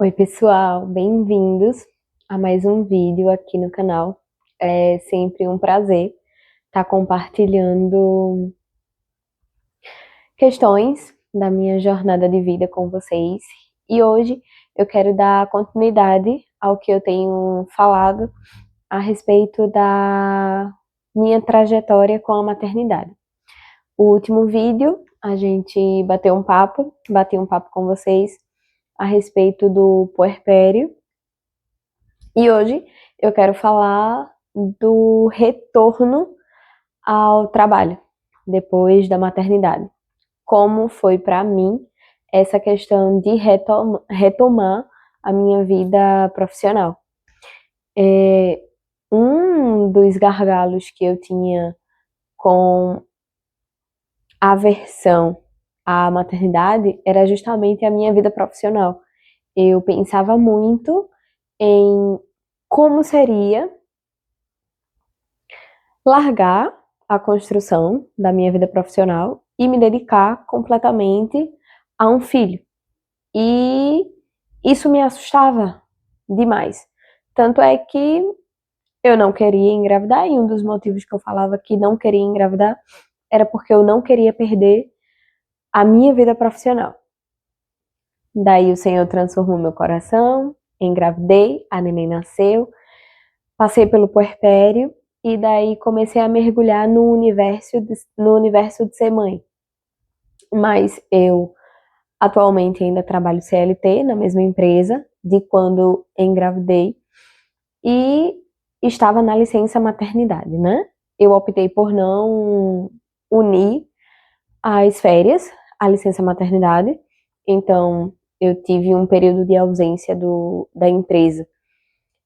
Oi, pessoal, bem-vindos a mais um vídeo aqui no canal. É sempre um prazer estar compartilhando questões da minha jornada de vida com vocês. E hoje eu quero dar continuidade ao que eu tenho falado a respeito da minha trajetória com a maternidade. O último vídeo a gente bati um papo com vocês a respeito do puerpério. E hoje eu quero falar do retorno ao trabalho depois da maternidade. Como foi para mim essa questão de retomar a minha vida profissional. Um dos gargalos que eu tinha com a aversão à maternidade era justamente a minha vida profissional. Eu pensava muito em como seria largar a construção da minha vida profissional e me dedicar completamente a um filho. E isso me assustava demais. Tanto é que eu não queria engravidar, e um dos motivos que eu falava que não queria engravidar era porque eu não queria perder a minha vida profissional. Daí o Senhor transformou meu coração, engravidei, a neném nasceu, passei pelo puerpério e daí comecei a mergulhar no universo de ser mãe. Mas eu atualmente ainda trabalho CLT na mesma empresa de quando engravidei e estava na licença maternidade, né? Eu optei por não unir as férias à licença maternidade, então eu tive um período de ausência da empresa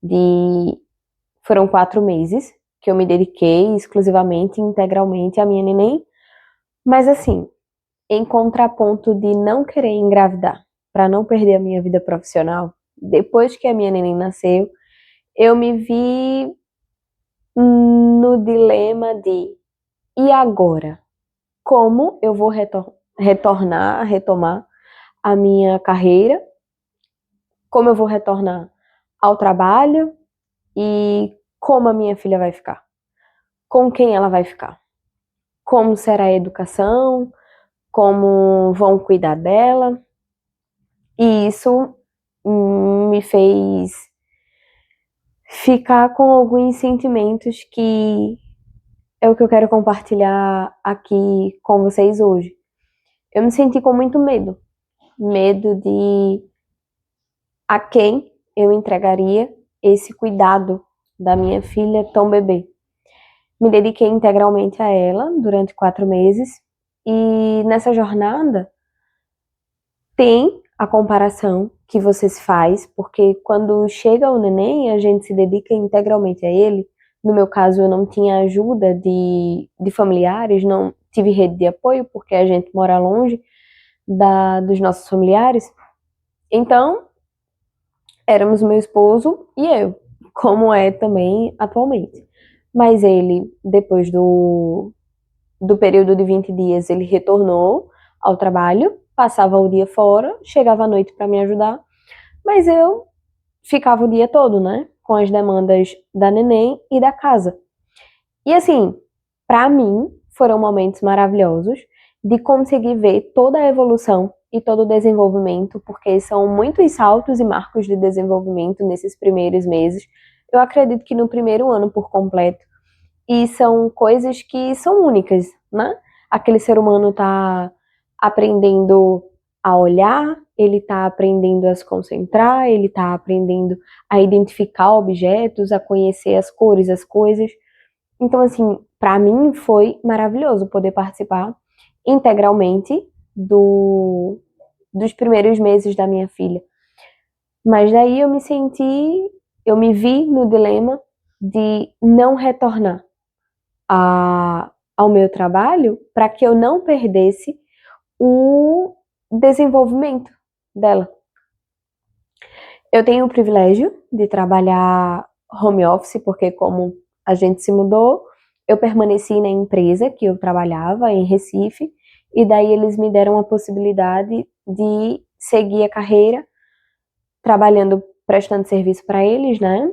de foram 4 meses que eu me dediquei exclusivamente, integralmente à minha neném, mas assim, em contraponto de não querer engravidar, para não perder a minha vida profissional, depois que a minha neném nasceu, eu me vi no dilema de e agora? Como eu vou retomar a minha carreira? Como eu vou retornar ao trabalho? E como a minha filha vai ficar? Com quem ela vai ficar? Como será a educação? Como vão cuidar dela? E isso me fez ficar com alguns sentimentos que é o que eu quero compartilhar aqui com vocês hoje. Eu me senti com muito medo. Medo de a quem eu entregaria esse cuidado da minha filha tão bebê. Me dediquei integralmente a ela durante 4 meses e nessa jornada tem a comparação que você se faz, porque quando chega o neném, a gente se dedica integralmente a ele. No meu caso, eu não tinha ajuda de familiares, não tive rede de apoio, porque a gente mora longe dos nossos familiares. Então, éramos meu esposo e eu, como é também atualmente. Mas ele, depois do período de 20 dias, ele retornou ao trabalho, passava o dia fora, chegava à noite para me ajudar, mas eu ficava o dia todo, né? Com as demandas da neném e da casa. E assim, para mim, foram momentos maravilhosos de conseguir ver toda a evolução e todo o desenvolvimento, porque são muitos saltos e marcos de desenvolvimento nesses primeiros meses. Eu acredito que no primeiro ano por completo. E são coisas que são únicas, né? Aquele ser humano está aprendendo a olhar, ele está aprendendo a se concentrar, ele está aprendendo a identificar objetos, a conhecer as cores, as coisas. Então, assim, para mim foi maravilhoso poder participar integralmente dos primeiros meses da minha filha. Mas daí eu me vi no dilema de não retornar ao meu trabalho para que eu não perdesse o desenvolvimento dela. Eu tenho o privilégio de trabalhar home office, porque como a gente se mudou, eu permaneci na empresa que eu trabalhava em Recife, e daí eles me deram a possibilidade de seguir a carreira trabalhando, prestando serviço para eles, né?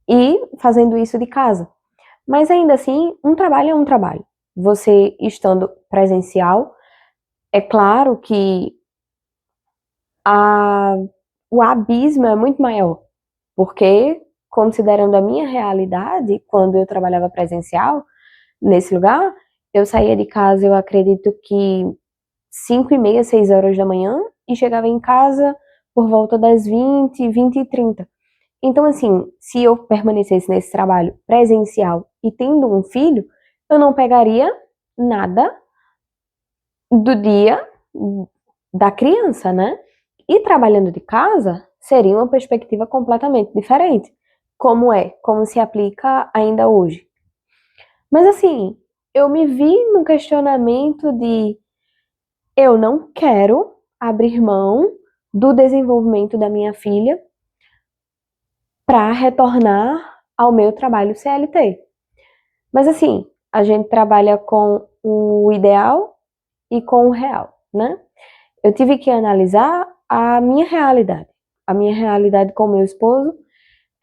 E fazendo isso de casa. Mas ainda assim, um trabalho é um trabalho. Você estando presencial, é claro que a, o abismo é muito maior, porque, considerando a minha realidade, quando eu trabalhava presencial, nesse lugar, eu saía de casa, eu acredito que 5h30, 6 horas da manhã, e chegava em casa por volta das 20h30. Então, assim, se eu permanecesse nesse trabalho presencial e tendo um filho, eu não pegaria nada do dia da criança, né? E trabalhando de casa seria uma perspectiva completamente diferente. Como se aplica ainda hoje. Mas assim, eu me vi no questionamento de eu não quero abrir mão do desenvolvimento da minha filha para retornar ao meu trabalho CLT. Mas assim, a gente trabalha com o ideal e com o real, né? Eu tive que analisar a minha realidade. A minha realidade com o meu esposo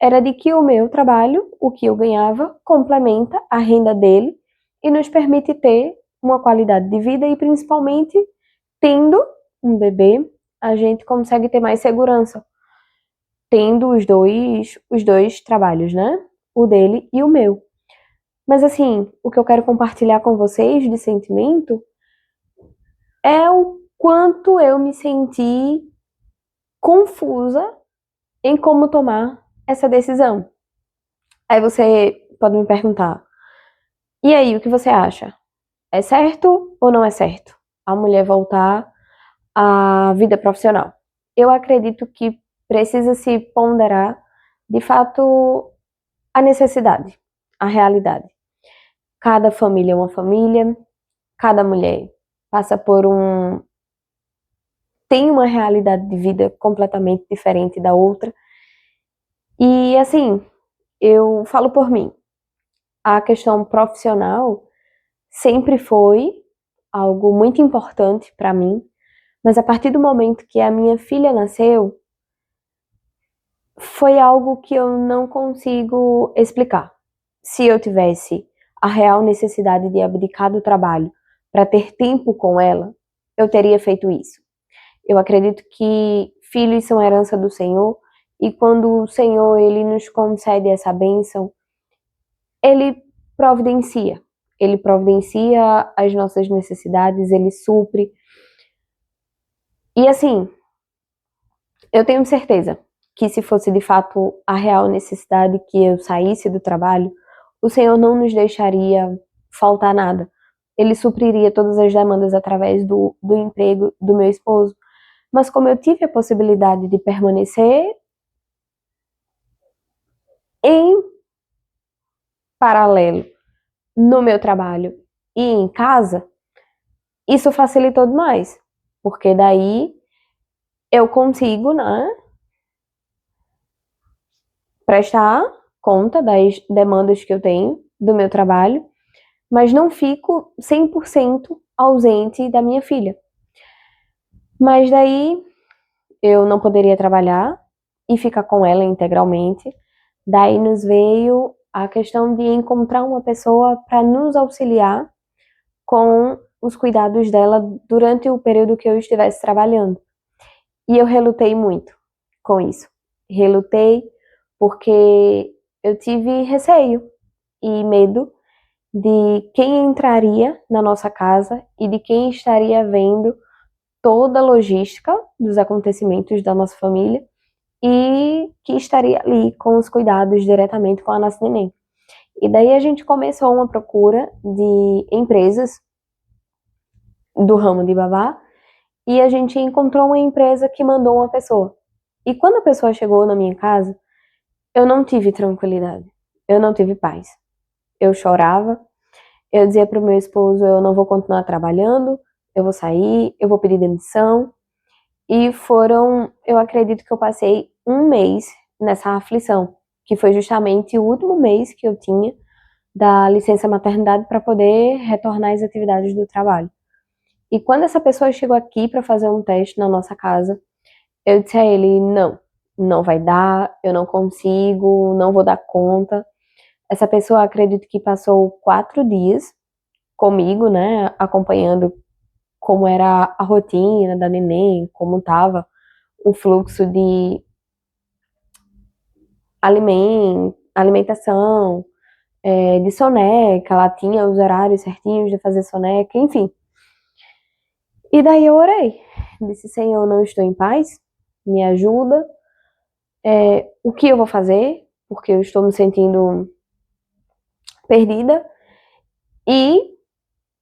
era de que o meu trabalho, o que eu ganhava, complementa a renda dele e nos permite ter uma qualidade de vida e principalmente tendo um bebê, a gente consegue ter mais segurança, tendo os dois trabalhos, né? O dele e o meu. Mas assim, o que eu quero compartilhar com vocês de sentimento é o quanto eu me senti confusa em como tomar essa decisão. Aí você pode me perguntar: e aí, o que você acha? É certo ou não é certo a mulher voltar à vida profissional? Eu acredito que precisa se ponderar, de fato, a necessidade, a realidade. Cada família é uma família, cada mulher passa por tem uma realidade de vida completamente diferente da outra. E assim, eu falo por mim, a questão profissional sempre foi algo muito importante para mim, mas a partir do momento que a minha filha nasceu, foi algo que eu não consigo explicar. Se eu tivesse a real necessidade de abdicar do trabalho para ter tempo com ela, eu teria feito isso. Eu acredito que filhos são herança do Senhor e quando o Senhor ele nos concede essa bênção, ele providencia. Ele providencia as nossas necessidades, ele supre. E assim, eu tenho certeza que se fosse de fato a real necessidade que eu saísse do trabalho, o Senhor não nos deixaria faltar nada. Ele supriria todas as demandas através do emprego do meu esposo. Mas como eu tive a possibilidade de permanecer em paralelo no meu trabalho e em casa, isso facilitou demais. Porque daí eu consigo, né, prestar conta das demandas que eu tenho do meu trabalho, mas não fico 100% ausente da minha filha. Mas daí eu não poderia trabalhar e ficar com ela integralmente. Daí nos veio a questão de encontrar uma pessoa para nos auxiliar com os cuidados dela durante o período que eu estivesse trabalhando. E eu relutei muito com isso. Relutei porque eu tive receio e medo de quem entraria na nossa casa e de quem estaria vendo toda a logística dos acontecimentos da nossa família e que estaria ali com os cuidados diretamente com a nossa neném. E daí a gente começou uma procura de empresas do ramo de babá e a gente encontrou uma empresa que mandou uma pessoa. E quando a pessoa chegou na minha casa, eu não tive tranquilidade, eu não tive paz. Eu chorava, eu dizia para o meu esposo, eu não vou continuar trabalhando, eu vou sair, eu vou pedir demissão. E eu acredito que eu passei um mês nessa aflição, que foi justamente o último mês que eu tinha da licença maternidade para poder retornar às atividades do trabalho. E quando essa pessoa chegou aqui para fazer um teste na nossa casa, eu disse a ele, não, não vai dar, eu não consigo, não vou dar conta. Essa pessoa, acredito que passou 4 dias comigo, né, acompanhando como era a rotina da neném, como estava o fluxo de alimentação, de soneca, ela tinha os horários certinhos de fazer soneca, enfim. E daí eu orei, disse, Senhor, não estou em paz, me ajuda, o que eu vou fazer, porque eu estou me sentindo perdida, e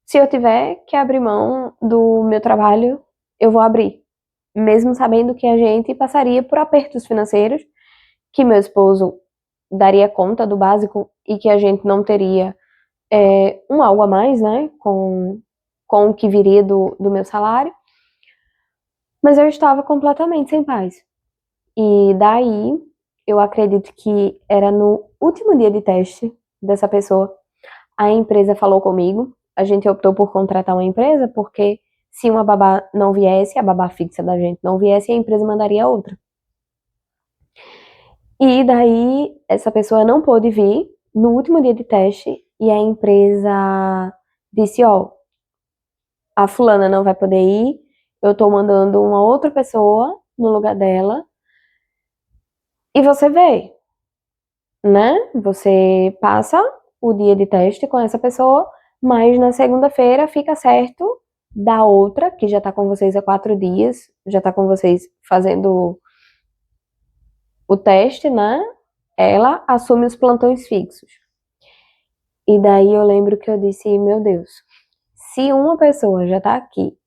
se eu tiver que abrir mão do meu trabalho, eu vou abrir, mesmo sabendo que a gente passaria por apertos financeiros, que meu esposo daria conta do básico e que a gente não teria um algo a mais, né, com o que viria do meu salário, mas eu estava completamente sem paz. E daí, eu acredito que era no último dia de teste dessa pessoa, a empresa falou comigo, a gente optou por contratar uma empresa, porque se uma babá não viesse, a babá fixa da gente não viesse, a empresa mandaria outra. E daí, essa pessoa não pôde vir no último dia de teste, e a empresa disse, ó, a fulana não vai poder ir, eu tô mandando uma outra pessoa no lugar dela, e você vê, né? Você passa o dia de teste com essa pessoa, mas na segunda-feira fica certo da outra, que já tá com vocês há 4 dias, já tá com vocês fazendo o teste, né? Ela assume os plantões fixos. E daí eu lembro que eu disse, meu Deus, se uma pessoa já tá aqui,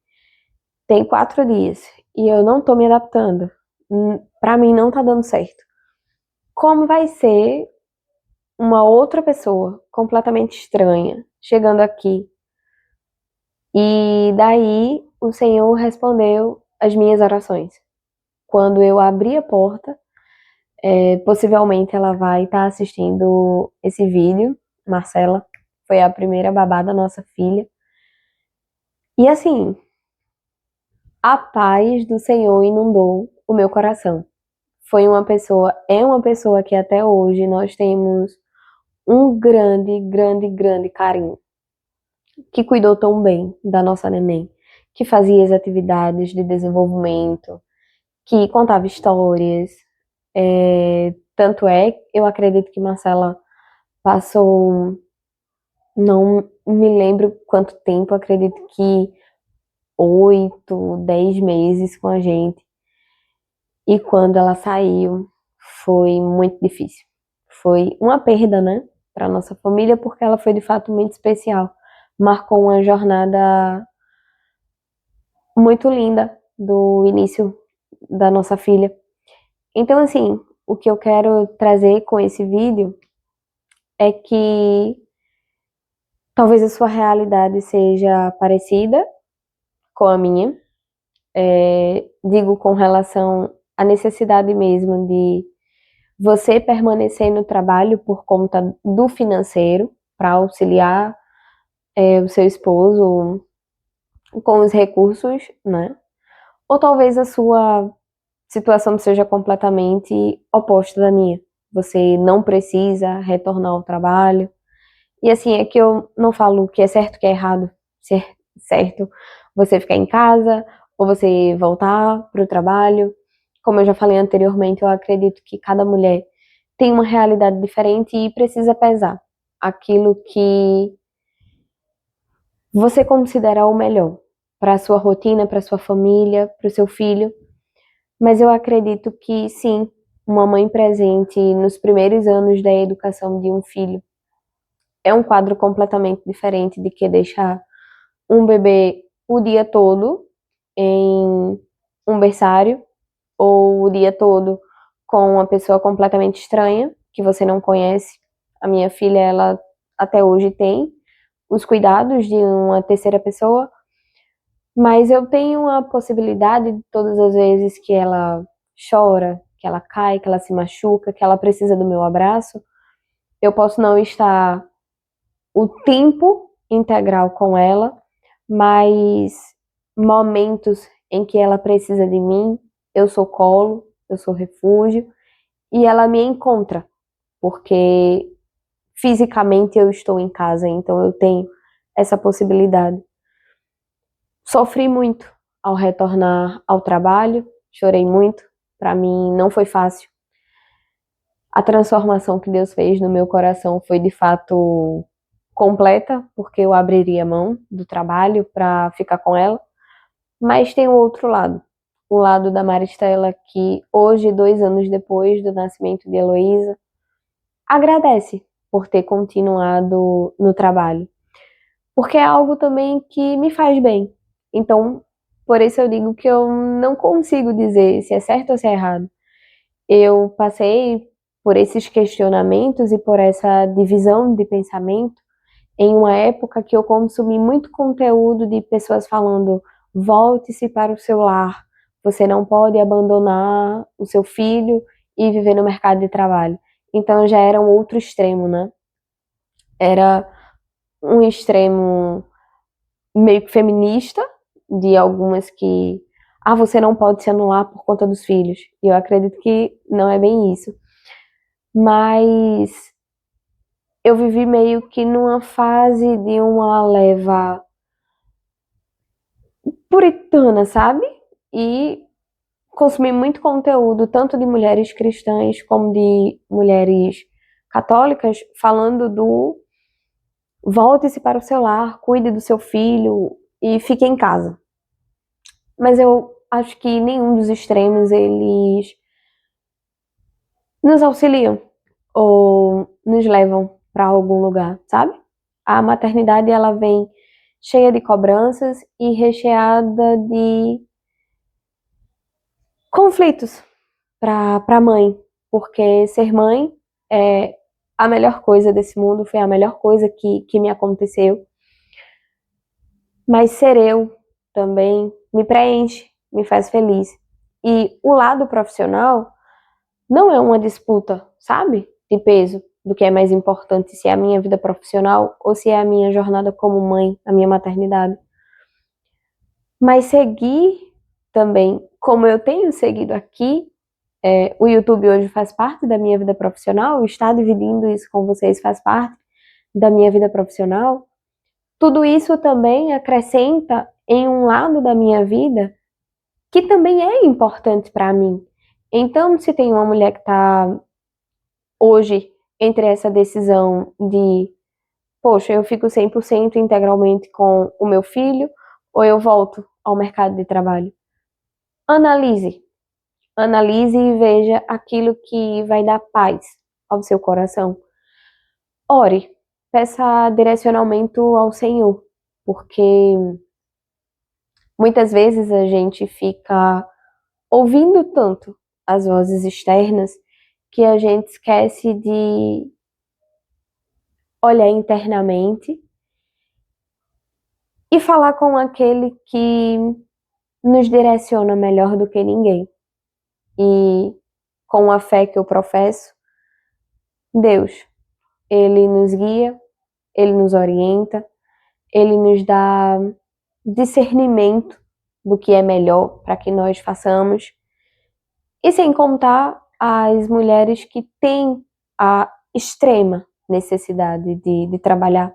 tem 4 dias, e eu não tô me adaptando, pra mim não tá dando certo. Como vai ser uma outra pessoa completamente estranha chegando aqui? E daí o Senhor respondeu as minhas orações. Quando eu abri a porta, possivelmente ela vai estar assistindo esse vídeo. Marcela foi a primeira babá da nossa filha. E assim, a paz do Senhor inundou o meu coração. É uma pessoa que até hoje nós temos um grande, grande, grande carinho, que cuidou tão bem da nossa neném, que fazia as atividades de desenvolvimento, que contava histórias. Tanto é, eu acredito que Marcela passou, não me lembro quanto tempo, acredito que 8, 10 meses com a gente. E quando ela saiu, foi muito difícil. Foi uma perda, né, para nossa família, porque ela foi de fato muito especial. Marcou uma jornada muito linda do início da nossa filha. Então, assim, o que eu quero trazer com esse vídeo é que talvez a sua realidade seja parecida com a minha. Digo com relação à necessidade mesmo de você permanecer no trabalho por conta do financeiro, para auxiliar o seu esposo com os recursos, né? Ou talvez a sua situação seja completamente oposta da minha. Você não precisa retornar ao trabalho. E assim, é que eu não falo que é certo, que é errado. Se é certo você ficar em casa ou você voltar para o trabalho. Como eu já falei anteriormente, eu acredito que cada mulher tem uma realidade diferente e precisa pesar aquilo que você considera o melhor para a sua rotina, para a sua família, para o seu filho. Mas eu acredito que sim, uma mãe presente nos primeiros anos da educação de um filho é um quadro completamente diferente de que deixar um bebê o dia todo em um berçário ou o dia todo com uma pessoa completamente estranha que você não conhece. A minha filha, ela até hoje tem os cuidados de uma terceira pessoa, mas eu tenho a possibilidade de todas as vezes que ela chora, que ela cai, que ela se machuca, que ela precisa do meu abraço, eu posso não estar o tempo integral com ela, mas momentos em que ela precisa de mim, eu sou colo, eu sou refúgio, e ela me encontra, porque fisicamente eu estou em casa, então eu tenho essa possibilidade. Sofri muito ao retornar ao trabalho, chorei muito, para mim não foi fácil. A transformação que Deus fez no meu coração foi de fato completa, porque eu abriria mão do trabalho para ficar com ela. Mas tem o outro lado, o lado da Maristela que hoje, 2 anos depois do nascimento de Heloísa, agradece por ter continuado no trabalho, porque é algo também que me faz bem. Então, por isso eu digo que eu não consigo dizer se é certo ou se é errado. Eu passei por esses questionamentos e por essa divisão de pensamento em uma época que eu consumi muito conteúdo de pessoas falando: volte-se para o seu lar, você não pode abandonar o seu filho e viver no mercado de trabalho. Então já era um outro extremo, né? Era um extremo meio que feminista, de algumas que, você não pode se anular por conta dos filhos. E eu acredito que não é bem isso. Mas eu vivi meio que numa fase de uma leva puritana, sabe? E consumi muito conteúdo, tanto de mulheres cristãs como de mulheres católicas, falando do volte-se para o seu lar, cuide do seu filho e fique em casa. Mas eu acho que nenhum dos extremos eles nos auxiliam ou nos levam para algum lugar, sabe? A maternidade ela vem cheia de cobranças e recheada de conflitos para a mãe, porque ser mãe é a melhor coisa desse mundo, foi a melhor coisa que me aconteceu. Mas ser eu também me preenche, me faz feliz. E o lado profissional não é uma disputa, sabe? De peso, do que é mais importante, se é a minha vida profissional ou se é a minha jornada como mãe, a minha maternidade. Mas seguir também, como eu tenho seguido aqui, o YouTube hoje faz parte da minha vida profissional, estar dividindo isso com vocês faz parte da minha vida profissional. Tudo isso também acrescenta em um lado da minha vida que também é importante para mim. Então, se tem uma mulher que está hoje entre essa decisão de, poxa, eu fico 100% integralmente com o meu filho ou eu volto ao mercado de trabalho, analise. Analise e veja aquilo que vai dar paz ao seu coração. Ore, peça direcionamento ao Senhor, porque muitas vezes a gente fica ouvindo tanto as vozes externas que a gente esquece de olhar internamente e falar com aquele que nos direciona melhor do que ninguém. E com a fé que eu professo, Deus, Ele nos guia, Ele nos orienta, Ele nos dá discernimento do que é melhor para que nós façamos. E sem contar as mulheres que têm a extrema necessidade de trabalhar.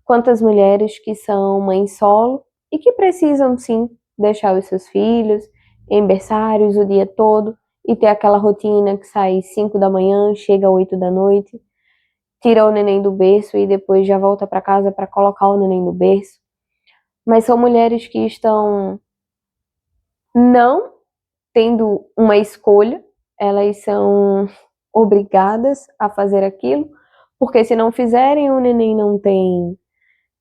Quantas mulheres que são mães solo e que precisam sim deixar os seus filhos em berçários o dia todo e ter aquela rotina que sai 5 da manhã, chega 8 da noite, tira o neném do berço e depois já volta para casa para colocar o neném no berço. Mas são mulheres que estão não tendo uma escolha, elas são obrigadas a fazer aquilo, porque se não fizerem, o neném não tem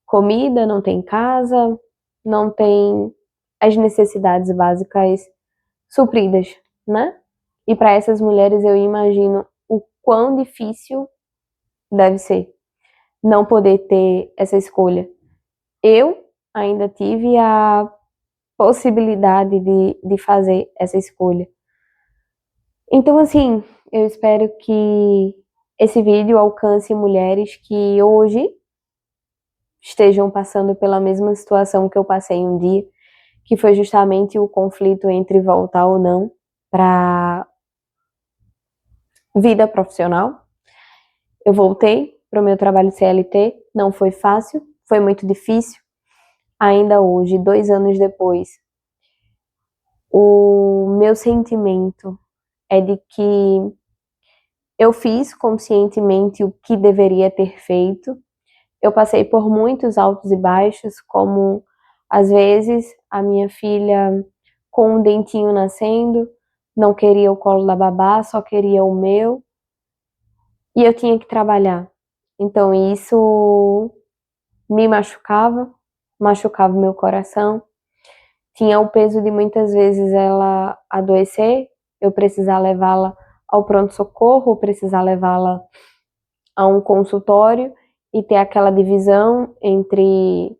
comida, não tem casa, não tem as necessidades básicas supridas, né? E para essas mulheres eu imagino o quão difícil deve ser não poder ter essa escolha. Eu ainda tive a possibilidade de fazer essa escolha. Então, assim, eu espero que esse vídeo alcance mulheres que hoje estejam passando pela mesma situação que eu passei um dia, que foi justamente o conflito entre voltar ou não para vida profissional. Eu voltei para o meu trabalho CLT, não foi fácil, foi muito difícil. Ainda hoje, 2 anos depois, o meu sentimento é de que eu fiz conscientemente o que deveria ter feito. Eu passei por muitos altos e baixos, como às vezes a minha filha com um dentinho nascendo, não queria o colo da babá, só queria o meu, e eu tinha que trabalhar. Então isso me machucava, machucava o meu coração. Tinha o peso de muitas vezes ela adoecer, eu precisar levá-la ao pronto-socorro, precisar levá-la a um consultório e ter aquela divisão entre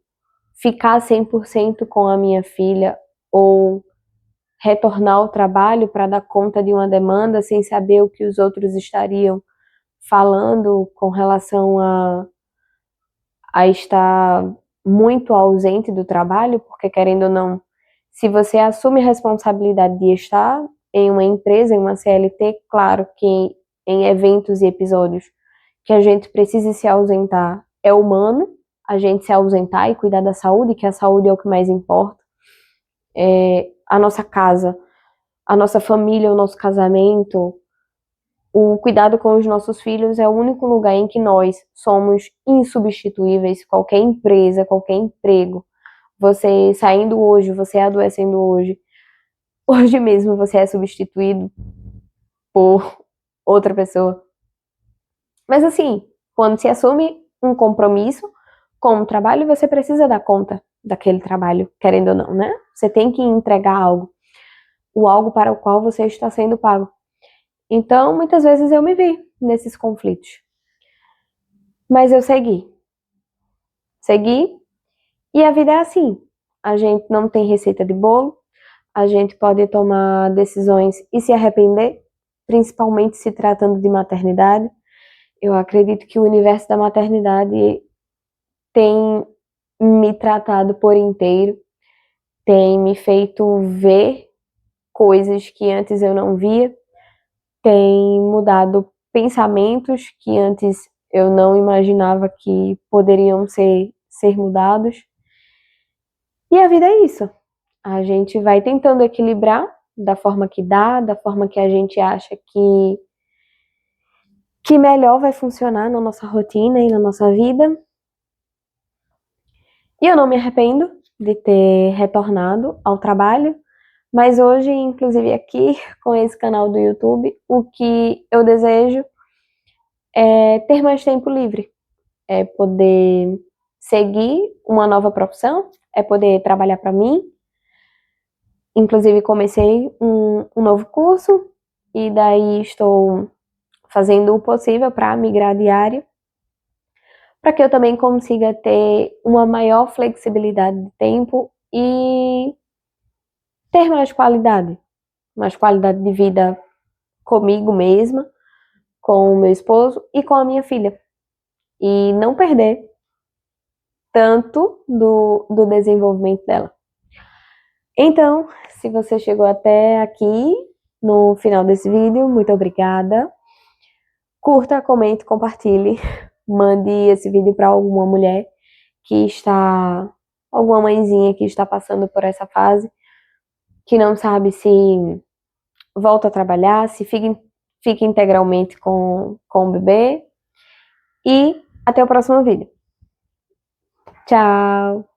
ficar 100% com a minha filha ou retornar ao trabalho para dar conta de uma demanda sem saber o que os outros estariam falando com relação a estar muito ausente do trabalho, porque querendo ou não, se você assume a responsabilidade de estar em uma empresa, em uma CLT, claro que em eventos e episódios que a gente precise se ausentar, é humano a gente se ausentar e cuidar da saúde, que a saúde é o que mais importa. A nossa casa, a nossa família, o nosso casamento, o cuidado com os nossos filhos é o único lugar em que nós somos insubstituíveis. Qualquer empresa, qualquer emprego, você saindo hoje, você adoecendo hoje, hoje mesmo você é substituído por outra pessoa. Mas assim, quando se assume um compromisso com o trabalho, você precisa dar conta daquele trabalho, querendo ou não, né? Você tem que entregar algo, o algo para o qual você está sendo pago. Então, muitas vezes eu me vi nesses conflitos. Mas eu segui, e a vida é assim. A gente não tem receita de bolo, a gente pode tomar decisões e se arrepender, principalmente se tratando de maternidade. Eu acredito que o universo da maternidade tem me tratado por inteiro, tem me feito ver coisas que antes eu não via, tem mudado pensamentos que antes eu não imaginava que poderiam ser mudados. E a vida é isso. A gente vai tentando equilibrar da forma que dá, da forma que a gente acha que melhor vai funcionar na nossa rotina e na nossa vida. E eu não me arrependo de ter retornado ao trabalho, mas hoje, inclusive aqui com esse canal do YouTube, o que eu desejo é ter mais tempo livre, é poder seguir uma nova profissão, é poder trabalhar para mim. Inclusive comecei um novo curso e daí estou fazendo o possível para migrar de área, para que eu também consiga ter uma maior flexibilidade de tempo e ter mais qualidade de vida comigo mesma, com o meu esposo e com a minha filha. E não perder tanto do desenvolvimento dela. Então, se você chegou até aqui no final desse vídeo, muito obrigada. Curta, comente, compartilhe. Mande esse vídeo para alguma mulher que está, alguma mãezinha que está passando por essa fase, que não sabe se volta a trabalhar, se fica integralmente com o bebê. E até o próximo vídeo. Tchau!